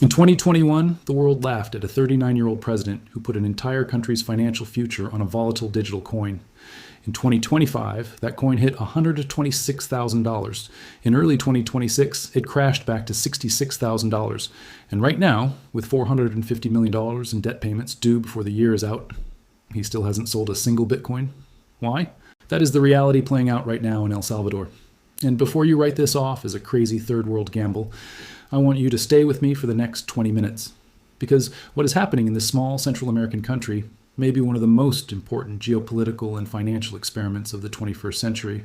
In 2021, the world laughed at a 39-year-old president who put an entire country's financial future on a volatile digital coin. In 2025, that coin hit $126,000. In early 2026, it crashed back to $66,000. And right now, with $450 million in debt payments due before the year is out, he still hasn't sold a single Bitcoin. Why? That is the reality playing out right now in El Salvador. And before you write this off as a crazy third world gamble, I want you to stay with me for the next 20 minutes. Because what is happening in this small Central American country may be one of the most important geopolitical and financial experiments of the 21st century.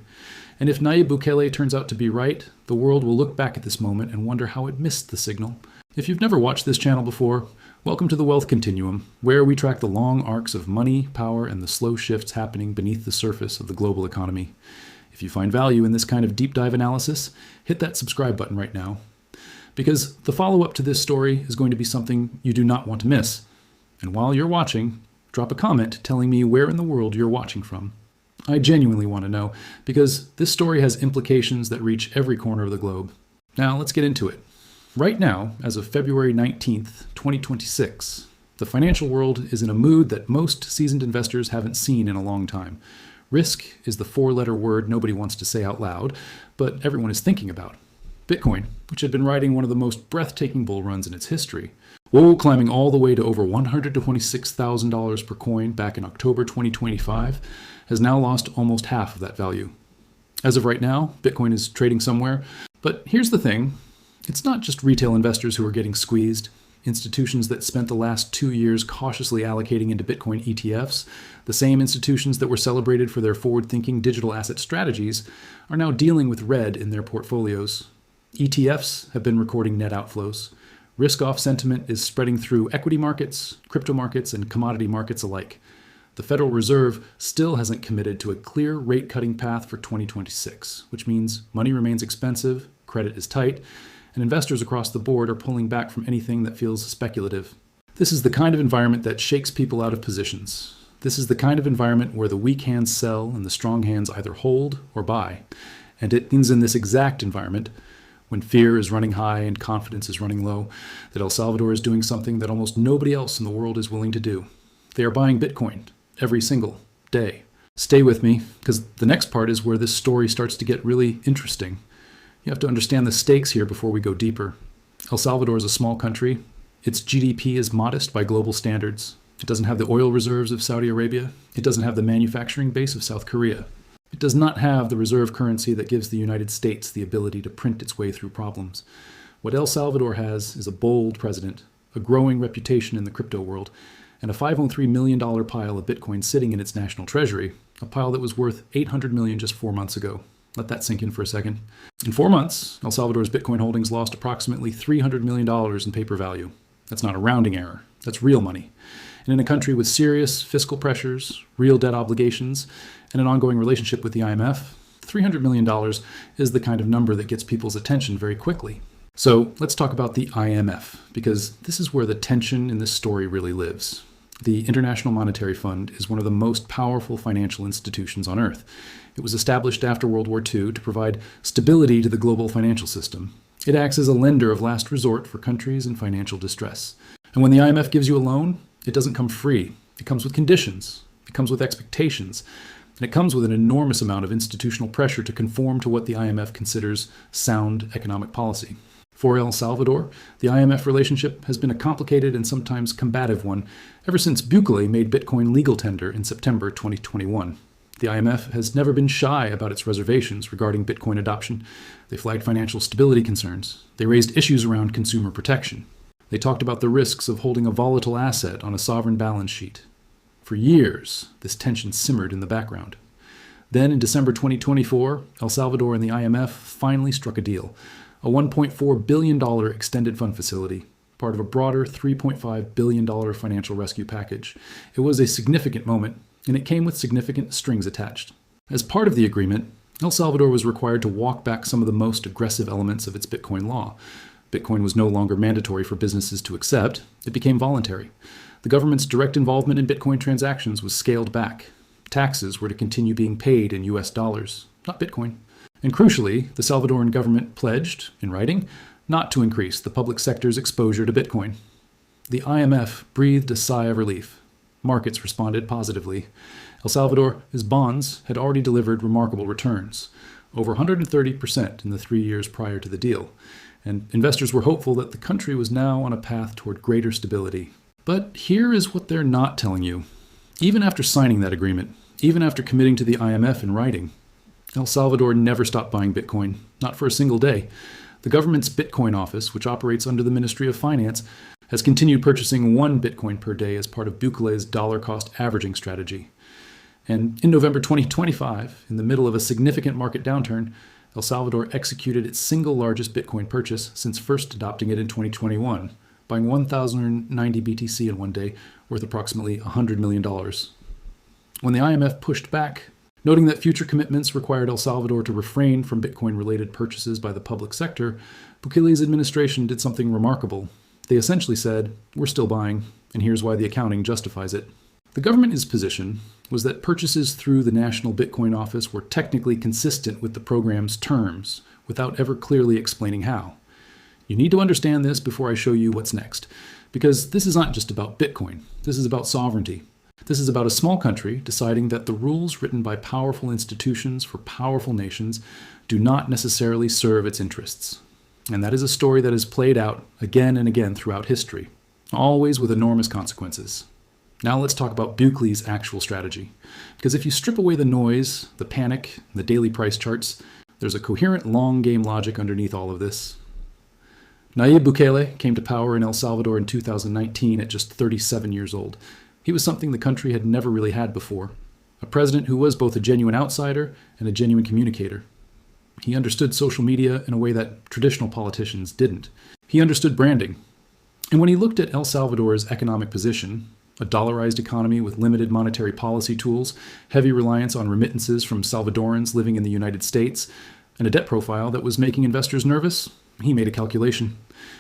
And if Nayib Bukele turns out to be right, the world will look back at this moment and wonder how it missed the signal. If you've never watched this channel before, welcome to the Wealth Continuum, where we track the long arcs of money, power, and the slow shifts happening beneath the surface of the global economy. If you find value in this kind of deep dive analysis, hit that subscribe button right now. Because the follow-up to this story is going to be something you do not want to miss. And while you're watching, drop a comment telling me where in the world you're watching from. I genuinely want to know, because this story has implications that reach every corner of the globe. Now, let's get into it. Right now, as of February 19th, 2026, the financial world is in a mood that most seasoned investors haven't seen in a long time. Risk is the four-letter word nobody wants to say out loud, but everyone is thinking about. Bitcoin, which had been riding one of the most breathtaking bull runs in its history, climbing all the way to over $126,000 per coin back in October 2025, has now lost almost half of that value. As of right now, Bitcoin is trading somewhere, but here's the thing. It's not just retail investors who are getting squeezed. Institutions that spent the last 2 years cautiously allocating into Bitcoin ETFs, the same institutions that were celebrated for their forward-thinking digital asset strategies, are now dealing with red in their portfolios. ETFs have been recording net outflows. Risk-off sentiment is spreading through equity markets, crypto markets, and commodity markets alike. The Federal Reserve still hasn't committed to a clear rate-cutting path for 2026, which means money remains expensive, credit is tight, and investors across the board are pulling back from anything that feels speculative. This is the kind of environment that shakes people out of positions. This is the kind of environment where the weak hands sell and the strong hands either hold or buy. And it means in this exact environment, when fear is running high and confidence is running low, that El Salvador is doing something that almost nobody else in the world is willing to do. They are buying Bitcoin every single day. Stay with me, because the next part is where this story starts to get really interesting. You have to understand the stakes here before we go deeper. El Salvador is a small country. Its GDP is modest by global standards. It doesn't have the oil reserves of Saudi Arabia. It doesn't have the manufacturing base of South Korea. It does not have the reserve currency that gives the United States the ability to print its way through problems. What El Salvador has is a bold president, a growing reputation in the crypto world, and a $503 million pile of Bitcoin sitting in its national treasury, a pile that was worth $800 million just 4 months ago. Let that sink in for a second. In 4 months, El Salvador's Bitcoin holdings lost approximately $300 million in paper value. That's not a rounding error. That's real money. And in a country with serious fiscal pressures, real debt obligations, and an ongoing relationship with the IMF, $300 million is the kind of number that gets people's attention very quickly. So let's talk about the IMF, because this is where the tension in this story really lives. The International Monetary Fund is one of the most powerful financial institutions on Earth. It was established after World War II to provide stability to the global financial system. It acts as a lender of last resort for countries in financial distress. And when the IMF gives you a loan, it doesn't come free. It comes with conditions. It comes with expectations. And it comes with an enormous amount of institutional pressure to conform to what the IMF considers sound economic policy. For El Salvador, the IMF relationship has been a complicated and sometimes combative one ever since Bukele made Bitcoin legal tender in September 2021. The IMF has never been shy about its reservations regarding Bitcoin adoption. They flagged financial stability concerns. They raised issues around consumer protection. They talked about the risks of holding a volatile asset on a sovereign balance sheet. For years, this tension simmered in the background. Then, in December 2024, El Salvador and the IMF finally struck a deal, a $1.4 billion extended fund facility, part of a broader $3.5 billion financial rescue package. It was a significant moment, and it came with significant strings attached. As part of the agreement, El Salvador was required to walk back some of the most aggressive elements of its Bitcoin law. Bitcoin was no longer mandatory for businesses to accept. It became voluntary. The government's direct involvement in Bitcoin transactions was scaled back. Taxes were to continue being paid in US dollars, not Bitcoin. And crucially, the Salvadoran government pledged, in writing, not to increase the public sector's exposure to Bitcoin. The IMF breathed a sigh of relief. Markets responded positively. El Salvador's bonds had already delivered remarkable returns, over 130% in the 3 years prior to the deal, and investors were hopeful that the country was now on a path toward greater stability. But here is what they're not telling you. Even after signing that agreement, even after committing to the IMF in writing, El Salvador never stopped buying Bitcoin, not for a single day. The government's Bitcoin office, which operates under the Ministry of Finance, has continued purchasing 1 Bitcoin per day as part of Bukele's dollar-cost averaging strategy. And in November 2025, in the middle of a significant market downturn, El Salvador executed its single largest Bitcoin purchase since first adopting it in 2021, buying 1,090 BTC in one day, worth approximately $100 million. When the IMF pushed back, noting that future commitments required El Salvador to refrain from Bitcoin-related purchases by the public sector, Bukele's administration did something remarkable. They essentially said, "We're still buying, and here's why the accounting justifies it." The government's position was that purchases through the National Bitcoin Office were technically consistent with the program's terms, without ever clearly explaining how. You need to understand this before I show you what's next, because this is not just about Bitcoin. This is about sovereignty. This is about a small country deciding that the rules written by powerful institutions for powerful nations do not necessarily serve its interests. And that is a story that has played out again and again throughout history, always with enormous consequences. Now let's talk about Bukele's actual strategy. Because if you strip away the noise, the panic, and the daily price charts, there's a coherent long-game logic underneath all of this. Nayib Bukele came to power in El Salvador in 2019 at just 37 years old. He was something the country had never really had before. A president who was both a genuine outsider and a genuine communicator. He understood social media in a way that traditional politicians didn't. He understood branding. And when he looked at El Salvador's economic position, a dollarized economy with limited monetary policy tools, heavy reliance on remittances from Salvadorans living in the United States, and a debt profile that was making investors nervous, he made a calculation.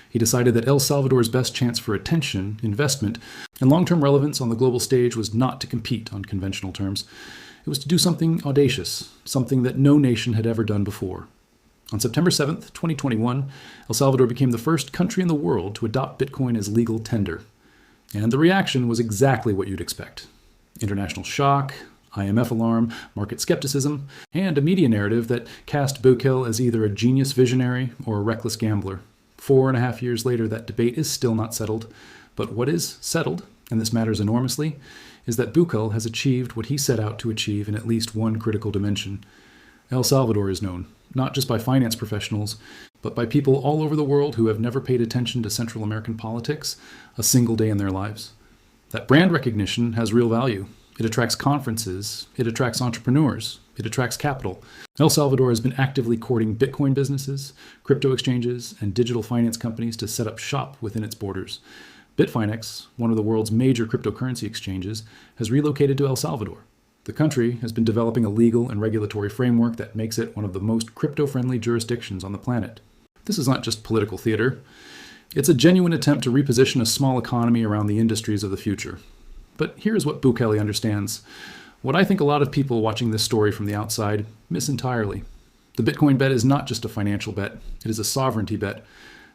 He decided that El Salvador's best chance for attention, investment, and long-term relevance on the global stage was not to compete on conventional terms. It was to do something audacious, something that no nation had ever done before. On September 7th, 2021, El Salvador became the first country in the world to adopt Bitcoin as legal tender. And the reaction was exactly what you'd expect. International shock, IMF alarm, market skepticism, and a media narrative that cast Bukele as either a genius visionary or a reckless gambler. 4.5 years later, that debate is still not settled. But what is settled, and this matters enormously, is that Bukele has achieved what he set out to achieve in at least one critical dimension. El Salvador is known, not just by finance professionals, but by people all over the world who have never paid attention to Central American politics a single day in their lives. That brand recognition has real value. It attracts conferences, it attracts entrepreneurs, it attracts capital. El Salvador has been actively courting Bitcoin businesses, crypto exchanges, and digital finance companies to set up shop within its borders. Bitfinex, one of the world's major cryptocurrency exchanges, has relocated to El Salvador. The country has been developing a legal and regulatory framework that makes it one of the most crypto-friendly jurisdictions on the planet. This is not just political theater. It's a genuine attempt to reposition a small economy around the industries of the future. But here's what Bukele understands. What I think a lot of people watching this story from the outside miss entirely. The Bitcoin bet is not just a financial bet. It is a sovereignty bet.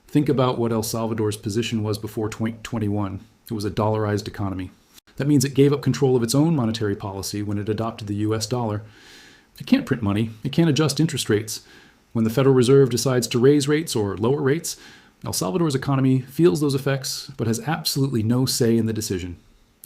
Think about what El Salvador's position was before 2021. It was a dollarized economy. That means it gave up control of its own monetary policy when it adopted the US dollar. It can't print money. It can't adjust interest rates. When the Federal Reserve decides to raise rates or lower rates, El Salvador's economy feels those effects, but has absolutely no say in the decision.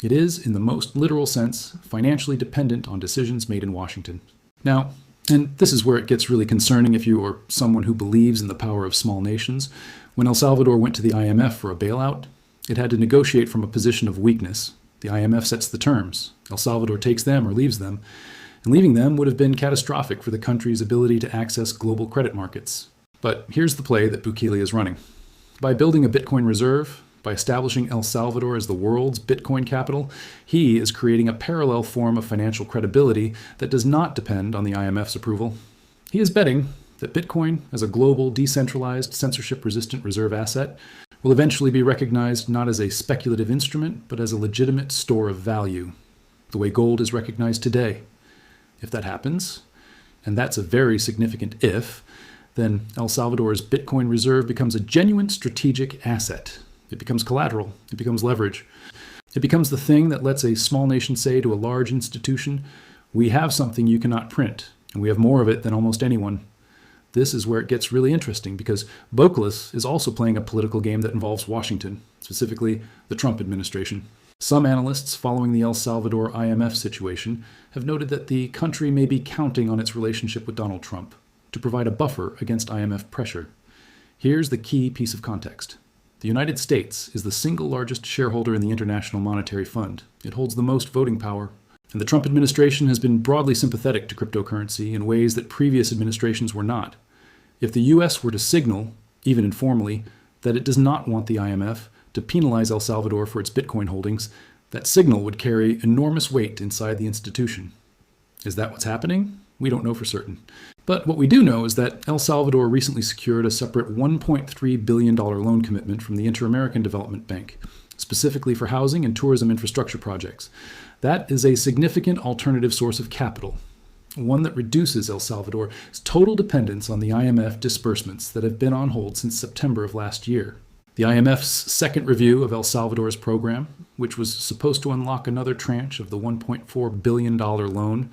It is, in the most literal sense, financially dependent on decisions made in Washington. Now, and this is where it gets really concerning if you are someone who believes in the power of small nations, when El Salvador went to the IMF for a bailout, it had to negotiate from a position of weakness. The IMF sets the terms. El Salvador takes them or leaves them, and leaving them would have been catastrophic for the country's ability to access global credit markets. But here's the play that Bukele is running. By building a Bitcoin reserve, by establishing El Salvador as the world's Bitcoin capital, he is creating a parallel form of financial credibility that does not depend on the IMF's approval. He is betting that Bitcoin, as a global, decentralized, censorship-resistant reserve asset, will eventually be recognized not as a speculative instrument, but as a legitimate store of value, the way gold is recognized today. If that happens, and that's a very significant if, then El Salvador's Bitcoin reserve becomes a genuine strategic asset. It becomes collateral. It becomes leverage. It becomes the thing that lets a small nation say to a large institution, "We have something you cannot print, and we have more of it than almost anyone." This is where it gets really interesting, because Bukele is also playing a political game that involves Washington, specifically the Trump administration. Some analysts following the El Salvador IMF situation have noted that the country may be counting on its relationship with Donald Trump to provide a buffer against IMF pressure. Here's the key piece of context. The United States is the single largest shareholder in the International Monetary Fund. It holds the most voting power. And the Trump administration has been broadly sympathetic to cryptocurrency in ways that previous administrations were not. If the U.S. were to signal, even informally, that it does not want the IMF to penalize El Salvador for its Bitcoin holdings, that signal would carry enormous weight inside the institution. Is that what's happening? We don't know for certain. But what we do know is that El Salvador recently secured a separate $1.3 billion loan commitment from the Inter-American Development Bank, specifically for housing and tourism infrastructure projects. That is a significant alternative source of capital, one that reduces El Salvador's total dependence on the IMF disbursements that have been on hold since September of last year. The IMF's second review of El Salvador's program, which was supposed to unlock another tranche of the $1.4 billion loan,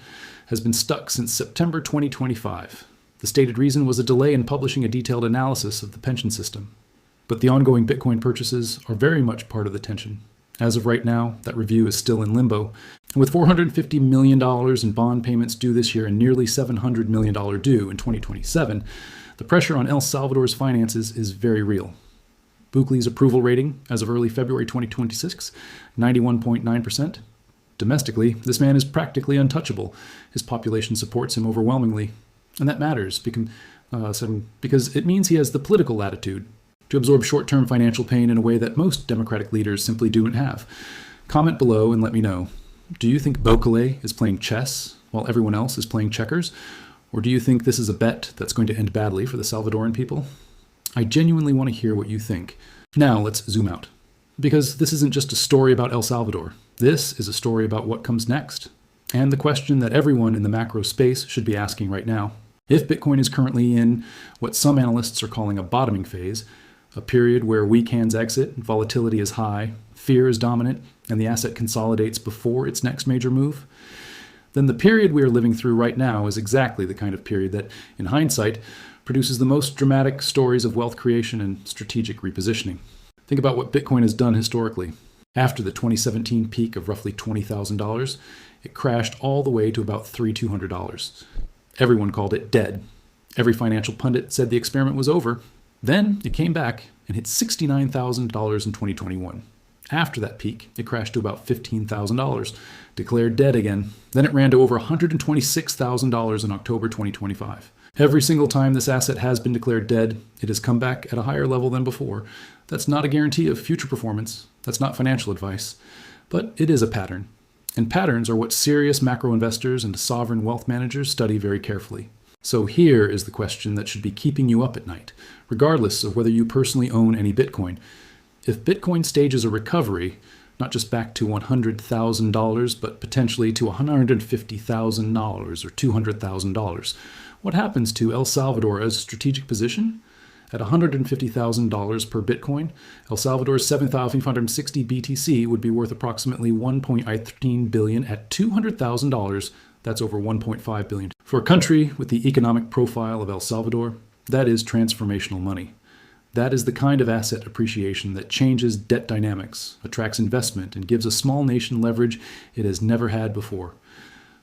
has been stuck since September 2025. The stated reason was a delay in publishing a detailed analysis of the pension system. But the ongoing Bitcoin purchases are very much part of the tension. As of right now, that review is still in limbo. And with $450 million in bond payments due this year and nearly $700 million due in 2027, the pressure on El Salvador's finances is very real. Bukele's approval rating, as of early February 2026, 91.9%. Domestically, this man is practically untouchable. His population supports him overwhelmingly. And that matters because it means he has the political latitude to absorb short-term financial pain in a way that most democratic leaders simply don't have. Comment below and let me know. Do you think Bukele is playing chess while everyone else is playing checkers? Or do you think this is a bet that's going to end badly for the Salvadoran people? I genuinely want to hear what you think. Now let's zoom out. Because this isn't just a story about El Salvador. This is a story about what comes next. And the question that everyone in the macro space should be asking right now. If Bitcoin is currently in what some analysts are calling a bottoming phase, a period where weak hands exit, volatility is high, fear is dominant, and the asset consolidates before its next major move, then the period we are living through right now is exactly the kind of period that, in hindsight, produces the most dramatic stories of wealth creation and strategic repositioning. Think about what Bitcoin has done historically. After the 2017 peak of roughly $20,000, it crashed all the way to about $3,200. Everyone called it dead. Every financial pundit said the experiment was over. Then it came back and hit $69,000 in 2021. After that peak, it crashed to about $15,000, declared dead again. Then it ran to over $126,000 in October 2025. Every single time this asset has been declared dead, it has come back at a higher level than before. That's not a guarantee of future performance. That's not financial advice. But it is a pattern. And patterns are what serious macro investors and sovereign wealth managers study very carefully. So here is the question that should be keeping you up at night, regardless of whether you personally own any Bitcoin. If Bitcoin stages a recovery, not just back to $100,000, but potentially to $150,000 or $200,000, what happens to El Salvador as a strategic position? At $150,000 per Bitcoin, El Salvador's 7,560 BTC would be worth approximately $1.13 billion. At $200,000, that's over $1.5 billion. For a country with the economic profile of El Salvador, that is transformational money. That is the kind of asset appreciation that changes debt dynamics, attracts investment, and gives a small nation leverage it has never had before.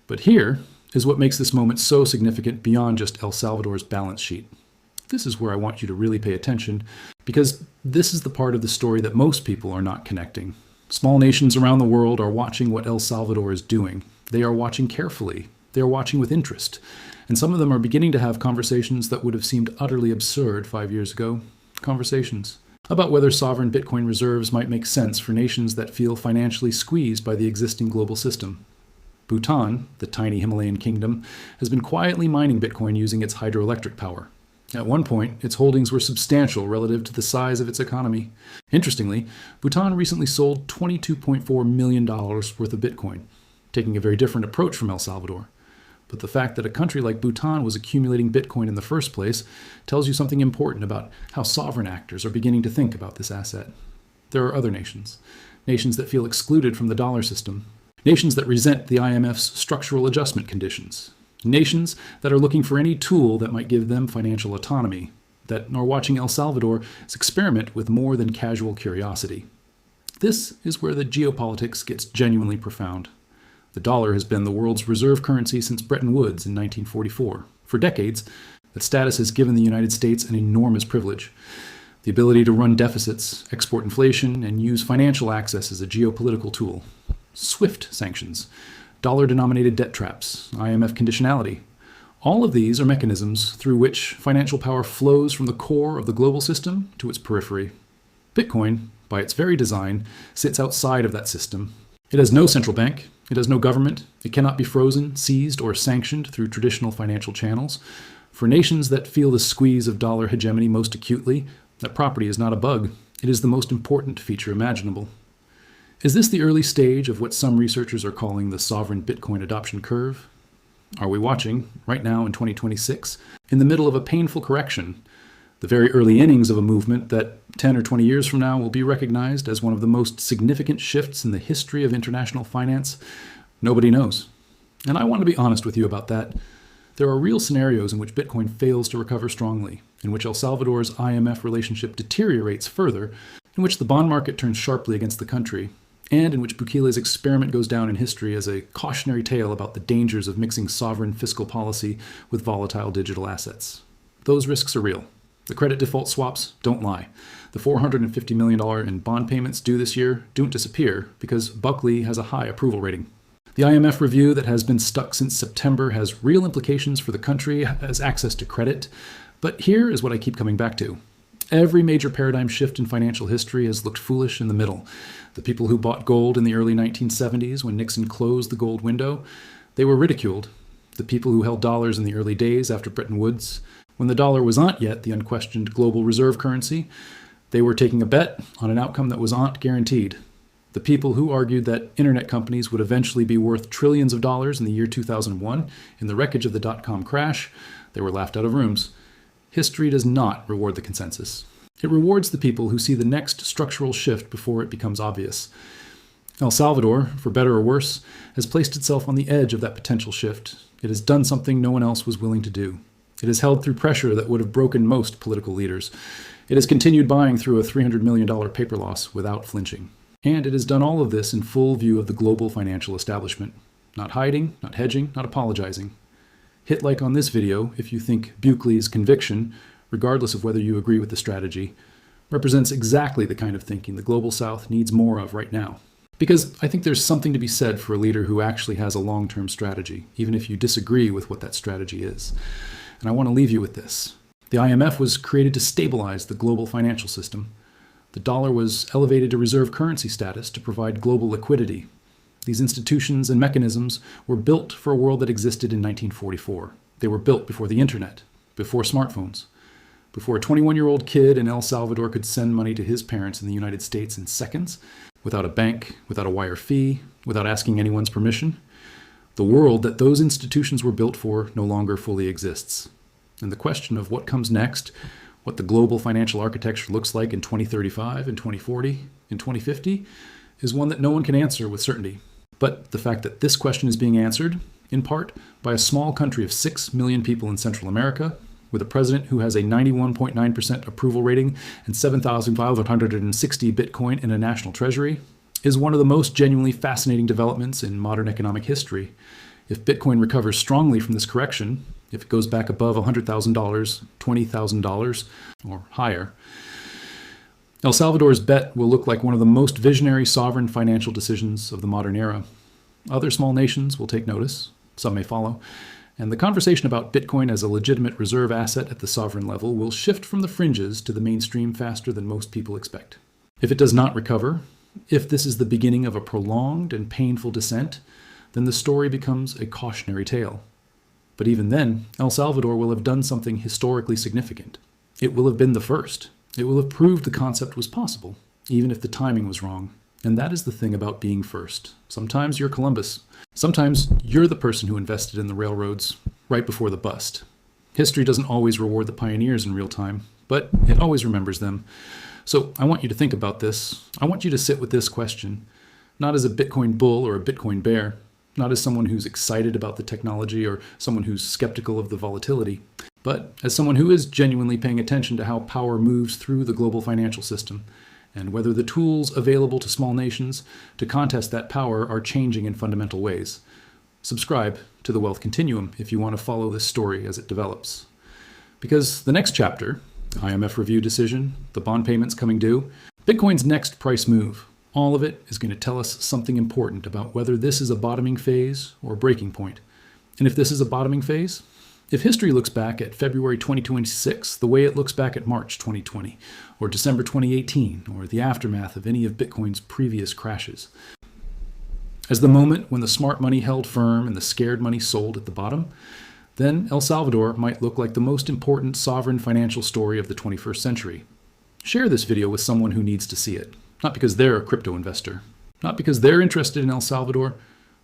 But here is what makes this moment so significant beyond just El Salvador's balance sheet. This is where I want you to really pay attention, because this is the part of the story that most people are not connecting. Small nations around the world are watching what El Salvador is doing. They are watching carefully. They are watching with interest. And some of them are beginning to have conversations that would have seemed utterly absurd 5 years ago. Conversations about whether sovereign Bitcoin reserves might make sense for nations that feel financially squeezed by the existing global system. Bhutan, the tiny Himalayan kingdom, has been quietly mining Bitcoin using its hydroelectric power. At one point, its holdings were substantial relative to the size of its economy. Interestingly, Bhutan recently sold $22.4 million worth of Bitcoin, taking a very different approach from El Salvador. But the fact that a country like Bhutan was accumulating Bitcoin in the first place tells you something important about how sovereign actors are beginning to think about this asset. There are other nations, nations that feel excluded from the dollar system, nations that resent the IMF's structural adjustment conditions, nations that are looking for any tool that might give them financial autonomy, that are watching El Salvador's experiment with more than casual curiosity. This is where the geopolitics gets genuinely profound. The dollar has been the world's reserve currency since Bretton Woods in 1944. For decades, that status has given the United States an enormous privilege: the ability to run deficits, export inflation, and use financial access as a geopolitical tool. SWIFT sanctions, dollar-denominated debt traps, IMF conditionality. All of these are mechanisms through which financial power flows from the core of the global system to its periphery. Bitcoin, by its very design, sits outside of that system. It has no central bank. It has no government. It cannot be frozen, seized, or sanctioned through traditional financial channels. For nations that feel the squeeze of dollar hegemony most acutely, that property is not a bug. It is the most important feature imaginable. Is this the early stage of what some researchers are calling the sovereign Bitcoin adoption curve? Are we watching, right now in 2026, in the middle of a painful correction, the very early innings of a movement that 10 or 20 years from now will be recognized as one of the most significant shifts in the history of international finance? Nobody knows. And I want to be honest with you about that. There are real scenarios in which Bitcoin fails to recover strongly, in which El Salvador's IMF relationship deteriorates further, in which the bond market turns sharply against the country, and in which Bukele's experiment goes down in history as a cautionary tale about the dangers of mixing sovereign fiscal policy with volatile digital assets. Those risks are real. The credit default swaps don't lie. The $450 million in bond payments due this year don't disappear because Bukele has a high approval rating. The IMF review that has been stuck since September has real implications for the country as access to credit. But here is what I keep coming back to. Every major paradigm shift in financial history has looked foolish in the middle. The people who bought gold in the early 1970s when Nixon closed the gold window, they were ridiculed. The people who held dollars in the early days after Bretton Woods, when the dollar was not yet the unquestioned global reserve currency, they were taking a bet on an outcome that was not guaranteed. The people who argued that internet companies would eventually be worth trillions of dollars in the year 2001 in the wreckage of the dot-com crash, they were laughed out of rooms. History does not reward the consensus. It rewards the people who see the next structural shift before it becomes obvious. El Salvador, for better or worse, has placed itself on the edge of that potential shift. It has done something no one else was willing to do. It has held through pressure that would have broken most political leaders. It has continued buying through a $300 million paper loss without flinching. And it has done all of this in full view of the global financial establishment. Not hiding, not hedging, not apologizing. Hit like on this video if you think Bukele's conviction, regardless of whether you agree with the strategy, represents exactly the kind of thinking the Global South needs more of right now. Because I think there's something to be said for a leader who actually has a long-term strategy, even if you disagree with what that strategy is. And I want to leave you with this. The IMF was created to stabilize the global financial system. The dollar was elevated to reserve currency status to provide global liquidity. These institutions and mechanisms were built for a world that existed in 1944. They were built before the internet, before smartphones, before a 21-year-old kid in El Salvador could send money to his parents in the United States in seconds, without a bank, without a wire fee, without asking anyone's permission. The world that those institutions were built for no longer fully exists. And the question of what comes next, what the global financial architecture looks like in 2035, in 2040, in 2050, is one that no one can answer with certainty. But the fact that this question is being answered, in part, by a small country of 6 million people in Central America, with a president who has a 91.9% approval rating and 7,560 Bitcoin in a national treasury, is one of the most genuinely fascinating developments in modern economic history. If Bitcoin recovers strongly from this correction, if it goes back above $100,000, $20,000, or higher, El Salvador's bet will look like one of the most visionary sovereign financial decisions of the modern era. Other small nations will take notice, some may follow, and the conversation about Bitcoin as a legitimate reserve asset at the sovereign level will shift from the fringes to the mainstream faster than most people expect. If it does not recover, if this is the beginning of a prolonged and painful descent, then the story becomes a cautionary tale. But even then, El Salvador will have done something historically significant. It will have been the first. It will have proved the concept was possible, even if the timing was wrong. And that is the thing about being first. Sometimes you're Columbus. Sometimes you're the person who invested in the railroads right before the bust. History doesn't always reward the pioneers in real time, but it always remembers them. So I want you to think about this. I want you to sit with this question, not as a Bitcoin bull or a Bitcoin bear, not as someone who's excited about the technology or someone who's skeptical of the volatility, but as someone who is genuinely paying attention to how power moves through the global financial system and whether the tools available to small nations to contest that power are changing in fundamental ways. Subscribe to the Wealth Continuum if you want to follow this story as it develops. Because the next chapter, the IMF review decision, the bond payments coming due, Bitcoin's next price move, all of it is going to tell us something important about whether this is a bottoming phase or a breaking point. And if this is a bottoming phase, if history looks back at February 2026 the way it looks back at March 2020, or December 2018, or the aftermath of any of Bitcoin's previous crashes, as the moment when the smart money held firm and the scared money sold at the bottom, then El Salvador might look like the most important sovereign financial story of the 21st century. Share this video with someone who needs to see it, not because they're a crypto investor, not because they're interested in El Salvador,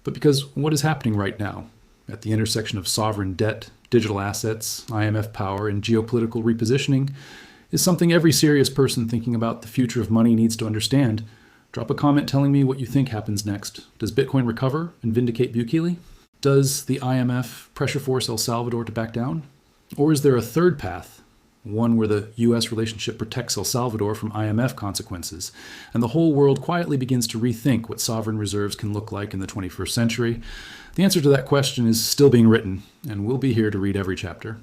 but because what is happening right now at the intersection of sovereign debt, digital assets, IMF power, and geopolitical repositioning is something every serious person thinking about the future of money needs to understand. Drop a comment telling me what you think happens next. Does Bitcoin recover and vindicate Bukele? Does the IMF pressure force El Salvador to back down? Or is there a third path, one where the U.S. relationship protects El Salvador from IMF consequences, and the whole world quietly begins to rethink what sovereign reserves can look like in the 21st century? The answer to that question is still being written, and we'll be here to read every chapter.